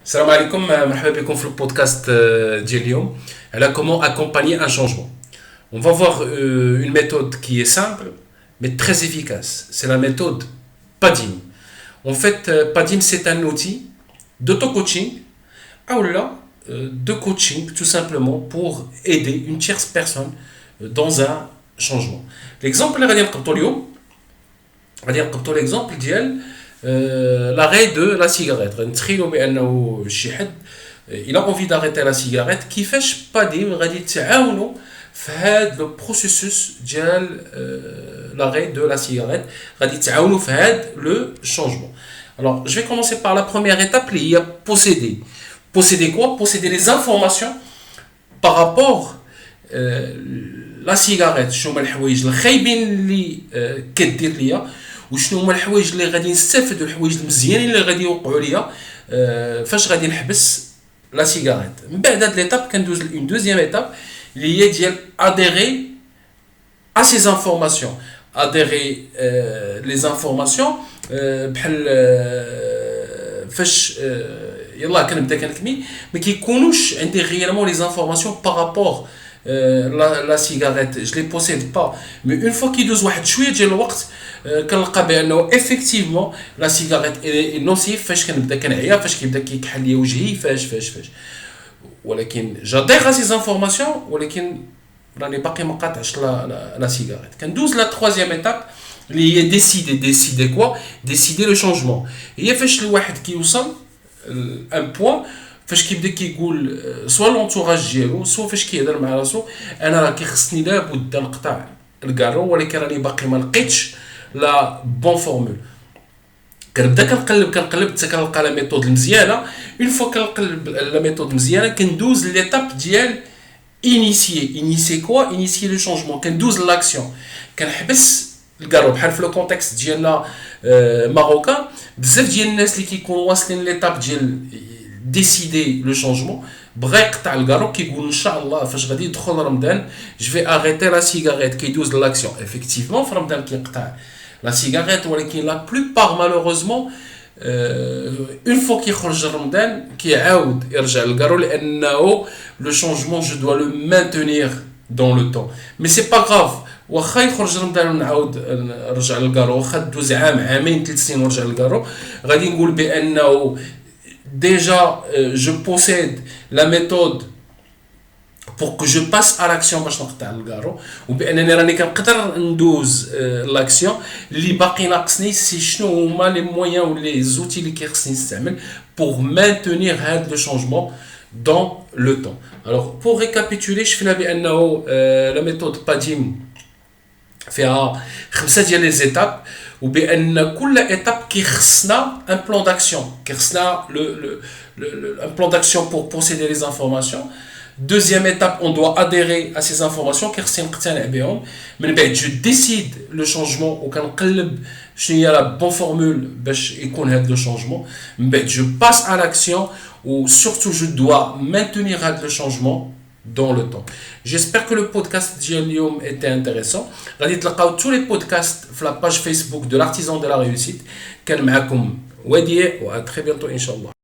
Salam alaikum, مرحبا بكم في البودكاست ديال اليوم على comment accompagner un changement. On va voir une méthode qui est simple mais très efficace. C'est la méthode PADIM. En fait, PADIM c'est un outil d'auto-coaching ou là de coaching tout simplement pour aider une tierce personne dans un changement. L'exemple اللي غادي نقطو اليوم غادي نقطو l'exemple ديال l'arrêt de la cigarette. نتخيلوا بانه شي حد il a envie d'arrêter la cigarette كيفاش باديم غادي تعاونوا في هذا لو بروسيسوس ديال l'arrêt de la cigarette غادي تعاونوا في هذا لو changement. Alors, je vais commencer par la première étape, il y a posséder. Posséder quoi? Posséder les informations par rapport la cigarette. شنو هما الحوايج الخايبين اللي كدير ليا وشنو هما الحوايج اللي غادي نستافدوا الحوايج المزيانين اللي غادي يوقعوا ليا فاش غادي نحبس لا سيجاريت. من بعد هاد ليتاب كندوز اون دوزيام ايتاب اللي هي ديال اديري ا سي انفورماسيون. اديري لي انفورماسيون بحال فاش يلاه كنبدا كنكمي ما كيكونوش عندي غيرمون لي انفورماسيون بارابور la cigarette, je les possède pas, mais une fois qu'il doit واحد شويه ديال الوقت كنلقى بانه effectivement la cigarette est nocive فاش كنبدا كنعيا فاش كيبدا كيكحل لي وجهي فاش ولكن j'adhère à ces informations ولكن راني باقي ما قاطعش la cigarette. كندوز la troisième étape اللي هي décider quoi, décider le changement. هي فاش الواحد كيوصل un point فاش كيبدا كيقول سوا لونتوراج ديالو سوا فاش كيهضر مع راسو انا راه كيخصني لابد نقطع الكارو ولكن راني باقي ما لقيتش لا بون فورمول. كنبدا كنقلب حتى كنلقى لا ميثود المزيانه. اون فوا كنقلب لا ميثود مزيانه كندوز ليتاب ديال initier quoi, initier le changement. كندوز لاكسيون كنحبس الكارو بحال في لو كونتكست ديالنا ماروكان بزاف ديال الناس اللي كيكونوا واصلين ليتاب ديال décider le changement بغا يقطع الكارو كيقول ان شاء الله فاش غادي يدخل رمضان جو في اريتي لا سيجاريت كيدوز لاكسيون effectivement في رمضان كيقطع لا سيجاريت ولكن لا بلوبار مالوغوزمون اون فوا كيخرج رمضان كيعاود يرجع للكارو لانه لو شونجمون جو دوا لو مانتونير دون لو طون مي سي با غاف واخا يخرج رمضان ونعاود نرجع للكارو واخا دوز عام عامين 3 سنين ونرجع للكارو غادي نقول بانه déjà je possède la méthode pour que je passe à l'action باش نقطع الكارو وبانني راني كنقدر ندوز لاكسيون اللي باقي ناقصني سي شنو هما لي مويان و لي زوتي اللي كيخصني نستعمل pour maintenir هذا لو شونجمون dans le temps. Alors pour récapituler شفنا بانه la méthode PADIM فيها 5 ديال لي زيتاب وبان كل ايتاب كيخصنا ان بلان داكسيون كيخصنا un plan d'action pour posséder les informations. Deuxième étape, on doit adhérer à ces informations كيخصني نقتنع بهم. من بعد je décide le changement وكنقلب شنو هي لا بون فورمول باش يكون هذا لو شونجمون. من بعد je passe à l'action ou surtout je dois maintenir هذا لو شونجمون dans le temps. J'espère que le podcast ديال اليوم était intéressant. غادي تلقاو tous les podcasts في la page Facebook de l'artisan de la réussite. كان معكم وديع و à très bientôt ان شاء الله.